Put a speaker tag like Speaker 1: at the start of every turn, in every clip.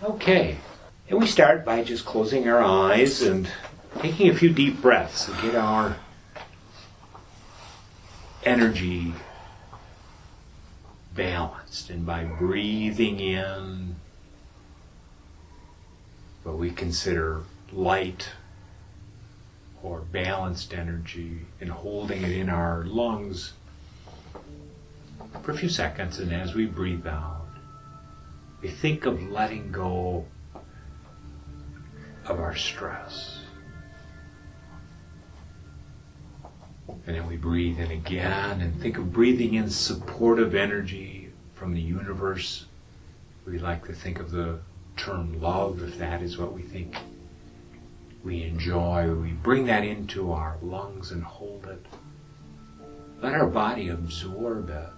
Speaker 1: Okay, and we start by just closing our eyes and taking a few deep breaths to get our energy balanced. And by breathing in what we consider light or balanced energy and holding it in our lungs for a few seconds, and as we breathe out, we think of letting go of our stress. And then we breathe in again and think of breathing in supportive energy from the universe. We like to think of the term love, if that is what we think we enjoy. We bring that into our lungs and hold it. Let our body absorb it.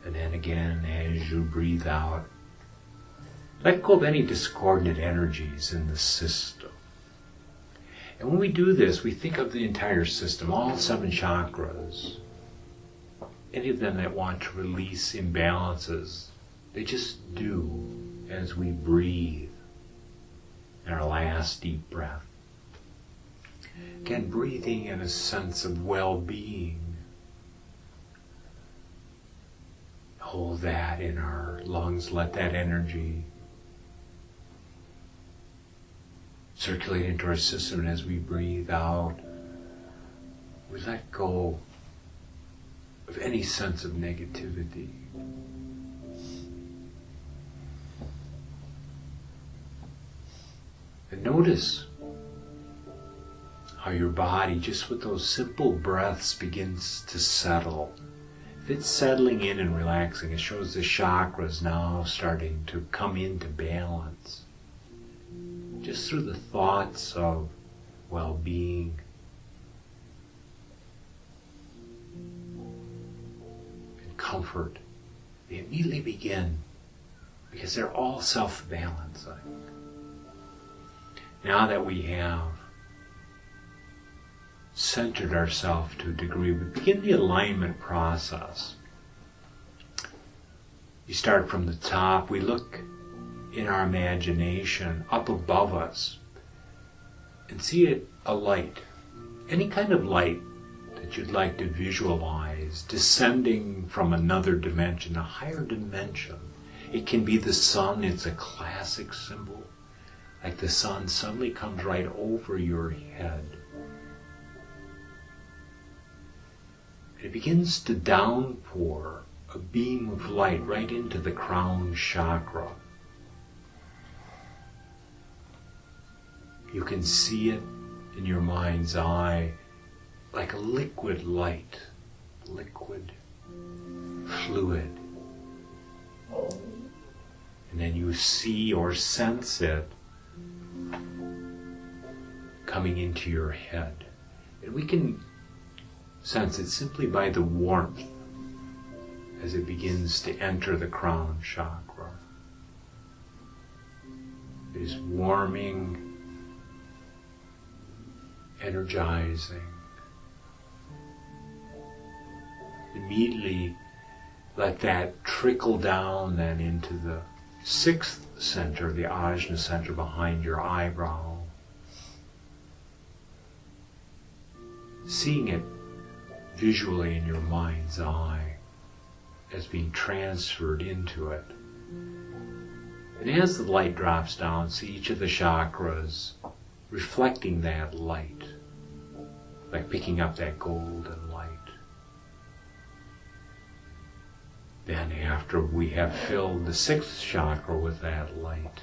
Speaker 1: And then again, as you breathe out, let go of any discordant energies in the system. And when we do this, we think of the entire system, all 7 chakras. Any of them that want to release imbalances, they just do as we breathe in our last deep breath. Again, breathing in a sense of well-being. Hold that in our lungs, let that energy circulate into our system, and as we breathe out, we let go of any sense of negativity. And notice how your body, just with those simple breaths, begins to settle. If it's settling in and relaxing, it shows the chakras now starting to come into balance. Just through the thoughts of well-being. And comfort. They immediately begin, because they're all self-balancing. Now that we have centered ourselves to a degree, we begin the alignment process. You start from the top. We look in our imagination up above us and see a light, any kind of light that you'd like to visualize descending from another dimension, a higher dimension. It can be the sun. It's a classic symbol, like the sun suddenly comes right over your head. It begins to downpour a beam of light right into the crown chakra. You can see it in your mind's eye like a liquid light, liquid fluid. And then you see or sense it coming into your head. And we can sense it simply by the warmth as it begins to enter the crown chakra. It is warming, energizing. Immediately let that trickle down then into the 6th center, the ajna center behind your eyebrow. Seeing it visually in your mind's eye as being transferred into it. And as the light drops down, see each of the chakras reflecting that light, like picking up that golden light. Then after we have filled the 6th chakra with that light,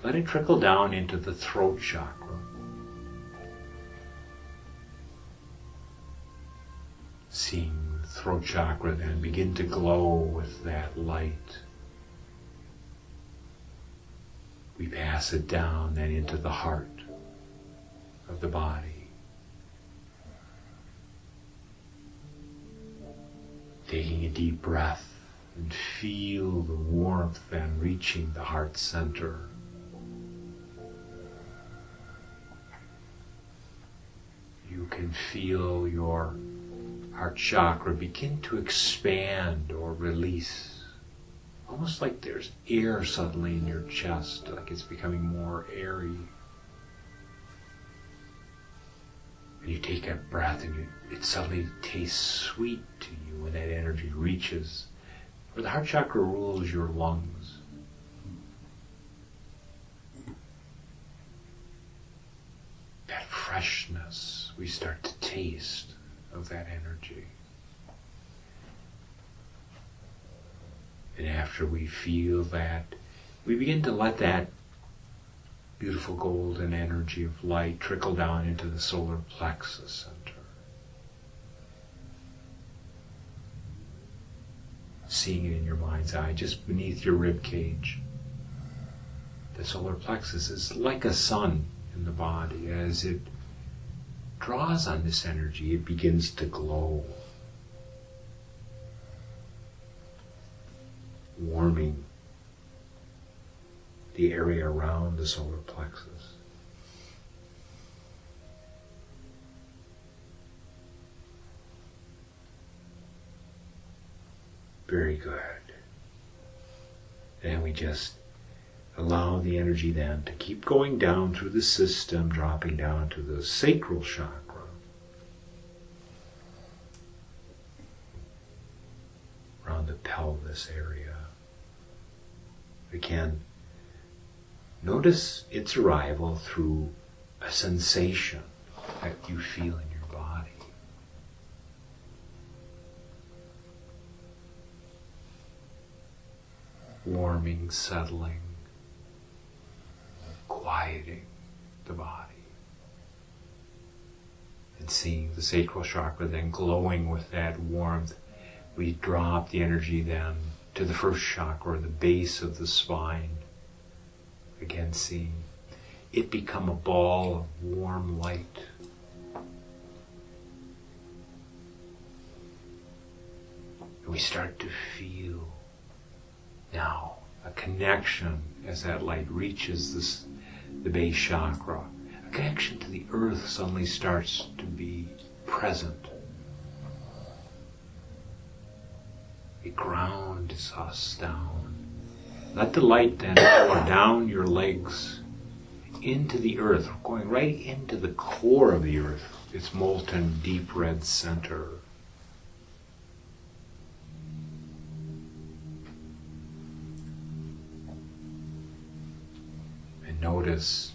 Speaker 1: let it trickle down into the throat chakra. Seeing the throat chakra then begin to glow with that light. We pass it down then into the heart of the body. Taking a deep breath and feel the warmth then reaching the heart center. You can feel your heart chakra begin to expand or release almost like there's air suddenly in your chest, like it's becoming more airy. And you take a breath and it suddenly tastes sweet to you when that energy reaches. For the heart chakra rules your lungs. That freshness we start to taste of that energy. And after we feel that, we begin to let that beautiful golden energy of light trickle down into the solar plexus center. Seeing it in your mind's eye, just beneath your rib cage. The solar plexus is like a sun in the body. As it draws on this energy, it begins to glow, warming the area around the solar plexus. Very good. And we just allow the energy then to keep going down through the system, dropping down to the sacral chakra. Around the pelvis area. Again, notice its arrival through a sensation that you feel in your body. Warming, settling, quieting the body. And seeing the sacral chakra then glowing with that warmth, we drop the energy then to the first chakra, the base of the spine. Again, seeing it become a ball of warm light. And we start to feel now a connection as that light reaches the base chakra. A connection to the earth suddenly starts to be present. It grounds us down. Let the light then pour down your legs into the earth, going right into the core of the earth, its molten deep red center. And notice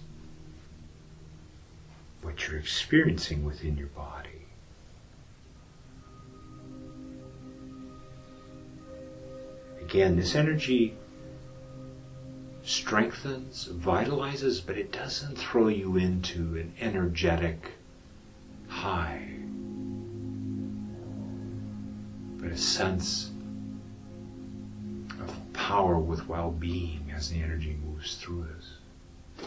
Speaker 1: what you're experiencing within your body. Again, this energy strengthens, vitalizes, but it doesn't throw you into an energetic high, but a sense of power with well-being as the energy moves through us.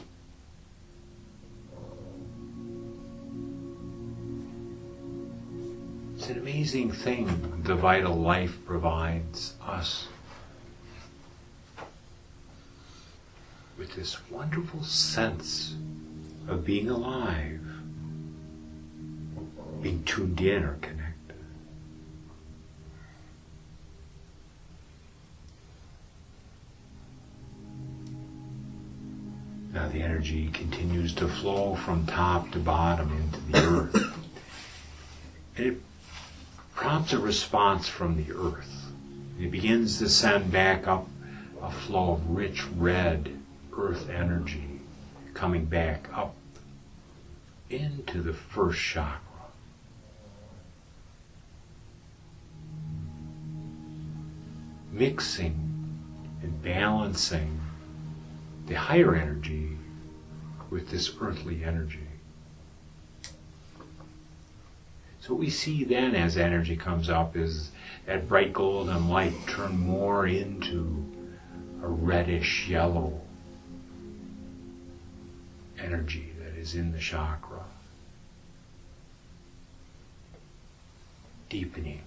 Speaker 1: It's an amazing thing the vital life provides us with this wonderful sense of being alive, being tuned in or connected. Now the energy continues to flow from top to bottom into the earth. And it prompts a response from the earth. It begins to send back up a flow of rich red earth energy coming back up into the first chakra. Mixing and balancing the higher energy with this earthly energy. So what we see then as energy comes up is that bright golden light turn more into a reddish yellow energy that is in the chakra. Deepening.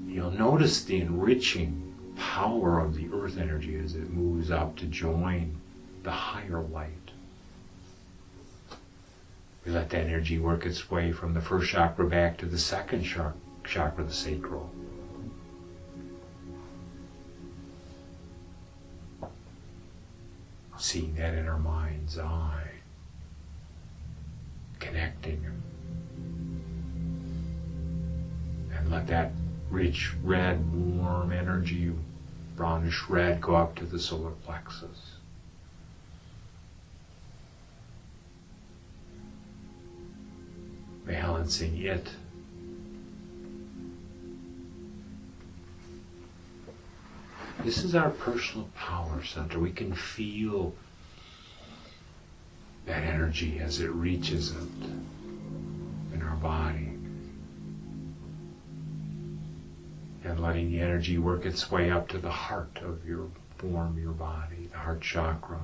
Speaker 1: You'll notice the enriching power of the earth energy as it moves up to join the higher light. We let that energy work its way from the first chakra back to the second chakra, the sacral. seeing that in our mind's eye, connecting, and let that rich red, warm energy, brownish red, go up to the solar plexus. Balancing it. This is our personal power center. We can feel that energy as it reaches it in our body. And letting the energy work its way up to the heart of your form, your body, the heart chakra.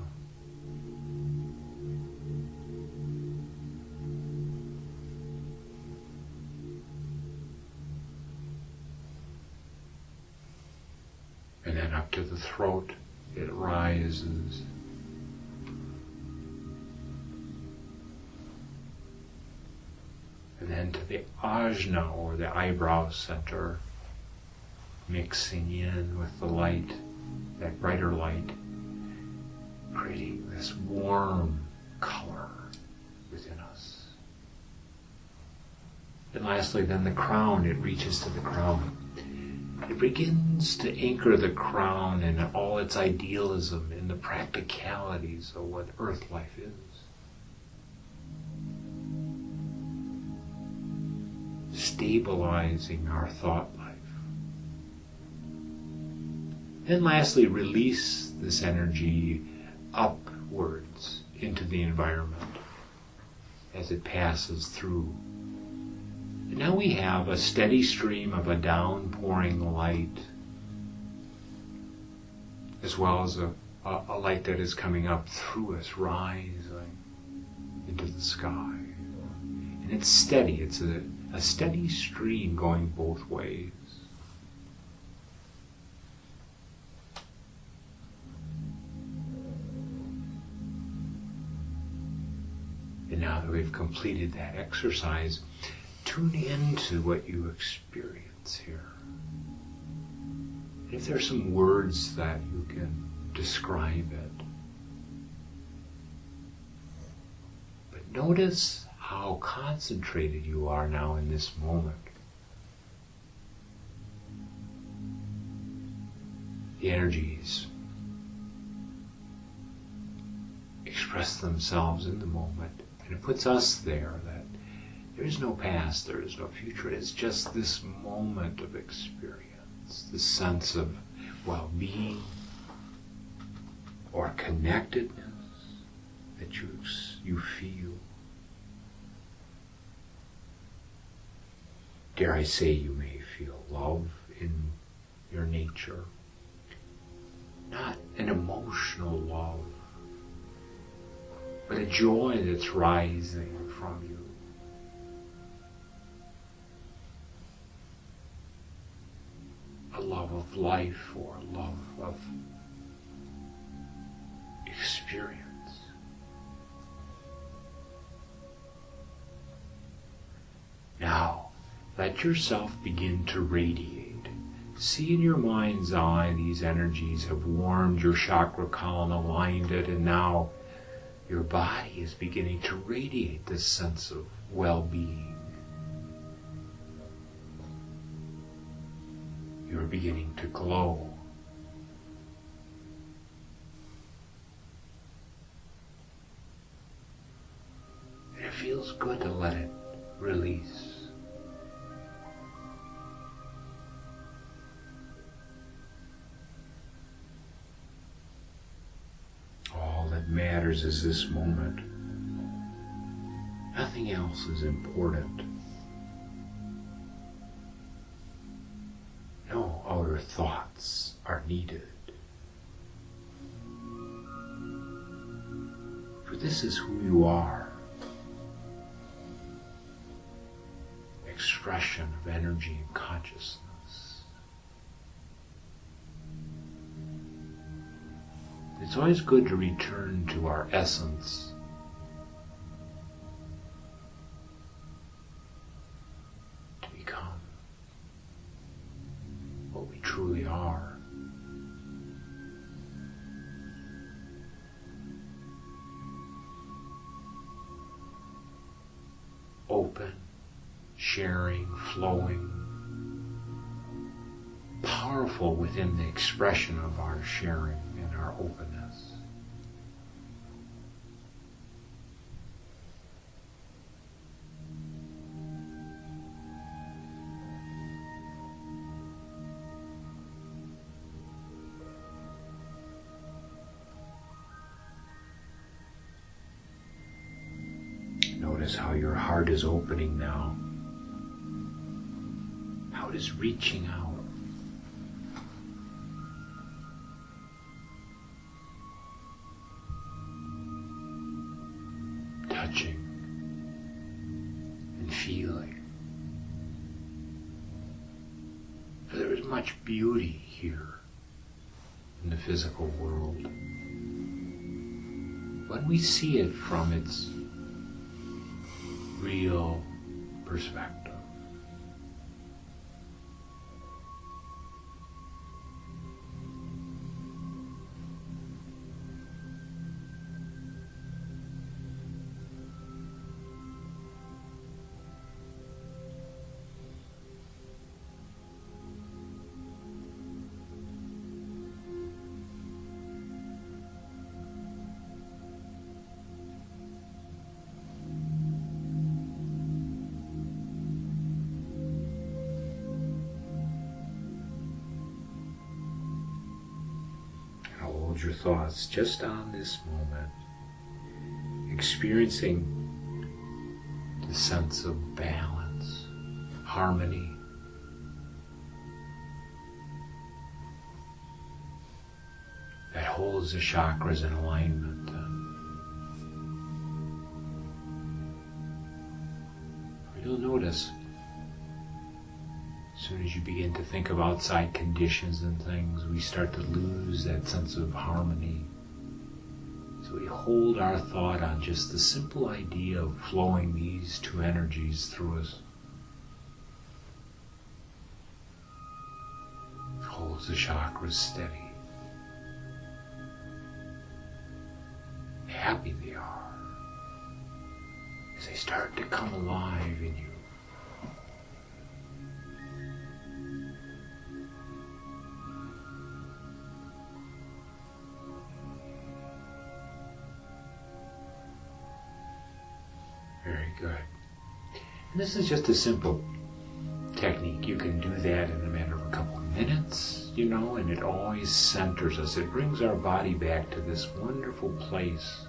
Speaker 1: And then up to the throat, it rises. And then to the ajna, or the eyebrow center, mixing in with the light, that brighter light, creating this warm color within us. And lastly, then the crown, it reaches to the crown. It begins to anchor the crown in all its idealism, in the practicalities of what earth life is. Stabilizing our thought life. And lastly, release this energy upwards into the environment as it passes through. And now we have a steady stream of a downpouring light, as well as a light that is coming up through us, rising into the sky. And it's steady. It's a steady stream going both ways. And now that we've completed that exercise, tune into what you experience here. And if there are some words that you can describe it, but notice how concentrated you are now in this moment. The energies express themselves in the moment, and it puts us there, that there is no past, there is no future. It's just this moment of experience, this sense of well-being or connectedness that you feel. Dare I say, you may feel love in your nature. Not an emotional love, but a joy that's rising from you. A love of life, or a love of experience. Now, let yourself begin to radiate. See in your mind's eye these energies have warmed your chakra column, aligned it, and now your body is beginning to radiate this sense of well-being. You're beginning to glow. And it feels good to let it release. All that matters is this moment. Nothing else is important. No outer thoughts are needed. For this is who you are. Expression of energy and consciousness. It's always good to return to our essence. To become what we truly are. open, sharing, flowing, powerful within the expression of our sharing and our openness. Notice how your heart is opening now. How it is reaching out. Touching and feeling. For there is much beauty here in the physical world. When we see it from its real perspective. Your thoughts just on this moment, experiencing the sense of balance, harmony, that holds the chakras in alignment. You'll notice as soon as you begin to think of outside conditions and things, we start to lose that sense of harmony. So we hold our thought on just the simple idea of flowing these two energies through us. It holds the chakras steady. Happy they are as they start to come alive in you. Very good. And this is just a simple technique. You can do that in a matter of a couple of minutes, and it always centers us. It brings our body back to this wonderful place.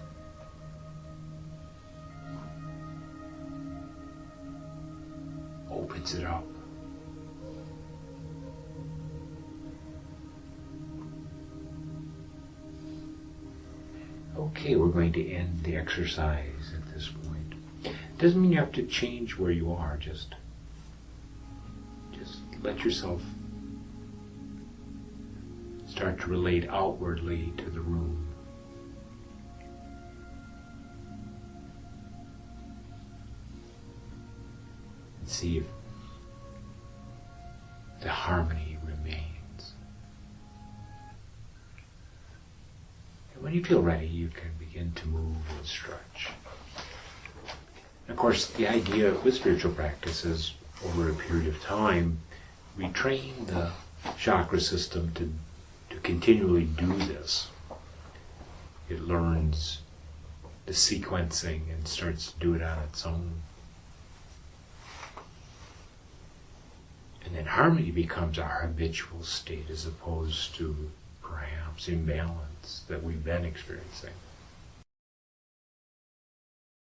Speaker 1: Opens it up. Okay, we're going to end the exercise at this point. Doesn't mean you have to change where you are, just let yourself start to relate outwardly to the room. And see if the harmony remains. And when you feel ready, you can begin to move and stretch. Of course, the idea with spiritual practice is, over a period of time, we train the chakra system to continually do this. It learns the sequencing and starts to do it on its own. And then harmony becomes our habitual state as opposed to perhaps imbalance that we've been experiencing.